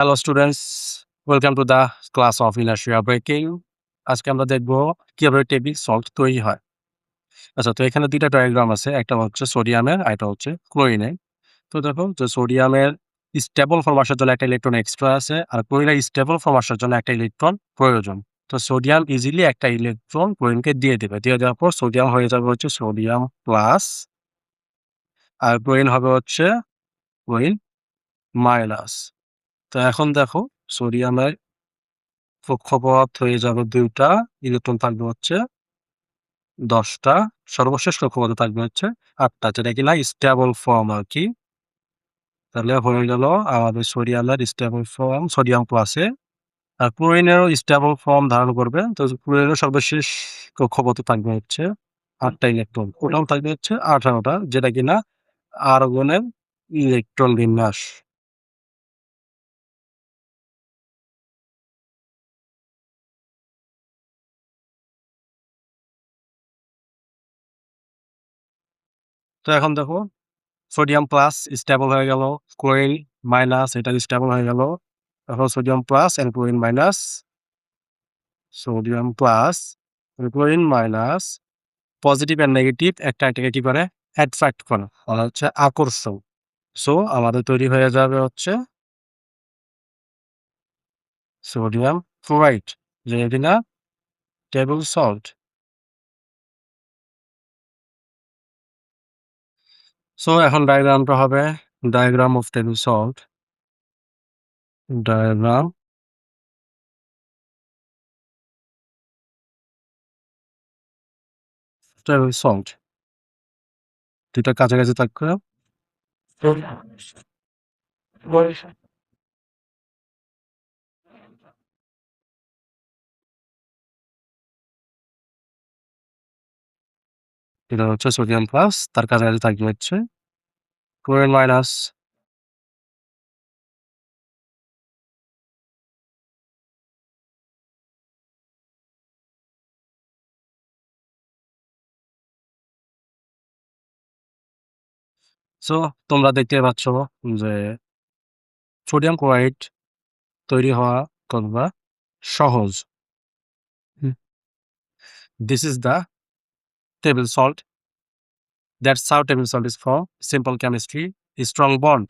Hello students, welcome to the class of inertia breaking. আজকে আমরা দেখব কিভাবে টেবিল সল্ট তৈরি হয়। আচ্ছা, তো এখানে ২ টা ডায়াগ্রাম আছে। একটা হচ্ছে সোডিয়ামের, আর একটা হচ্ছে ক্লোরিনের। তো দেখো যে সোডিয়ামের স্টেবল ফর্ম আসার জন্য একটা ইলেকট্রন এক্সট্রা আছে, আর ক্লোরিনের স্টেবল ফর্ম আসার জন্য একটা ইলেকট্রন প্রয়োজন। তো সোডিয়াম ইজিলি একটা ইলেকট্রন ক্লোরিনকে দিয়ে দেবে। দিয়ে দেওয়ার পর সোডিয়াম হয়ে যাবে হচ্ছে সোডিয়াম প্লাস, আর ক্লোরিন হবে হচ্ছে ক্লোরিন মাইনাস। তো এখন দেখো সোডিয়ামের কক্ষপথ হয়ে যাবে ২ টা, ইলেকট্রন থাকবে হচ্ছে ১০ টা, সর্বশেষ কক্ষপথে থাকবে হচ্ছে ৮ টা, যেটা কিনা স্টেবল ফর্ম আরকি। তাহলে হয়ে গেল আমাদের সোডিয়ামের স্টেবল ফর্ম সোডিয়াম প্লাসে, আর ক্লোরিনেরও স্টেবল ফর্ম ধারণ করবে। তো ক্লোরিনের সর্বশেষ কক্ষপথে থাকবে হচ্ছে ৮ টা ইলেকট্রন। টোটাল থাকবে হচ্ছে ১৮ টা, যেটা কিনা আর্গনের ইলেকট্রন বিন্যাস। তো এখন দেখো সোডিয়াম প্লাস স্টেবল হয়ে গেল, ক্লোরিন মাইনাস এটা স্টেবল হয়ে গেল। এখন sodium plus and chlorine minus, sodium plus chlorine minus, positive and negative একটা এটাকে কি করে অ্যাট্রাক্ট করে, বলা হচ্ছে আকর্ষণ। সো আমাদের তৈরি হয়ে যাবে হচ্ছে সোডিয়াম ফ্লোরাইড, যেটা কিনা টেবল সল্ট। সো এখন ডায়াগ্রামটা হবে diagram of table salt. Diagram table salt, দুইটা কাছাকাছি থাকবে। এটা হচ্ছে সোডিয়াম প্লাস, তার কাছাকাছি থাকবে হচ্ছে ক্লোরিন মাইনাস। সো তোমরা দেখতেই পাচ্ছ যে সোডিয়াম ক্লোরাইড তৈরি হওয়া কতটা সহজ। This is the table salt. That's how table salt is formed. Simple chemistry, strong bond.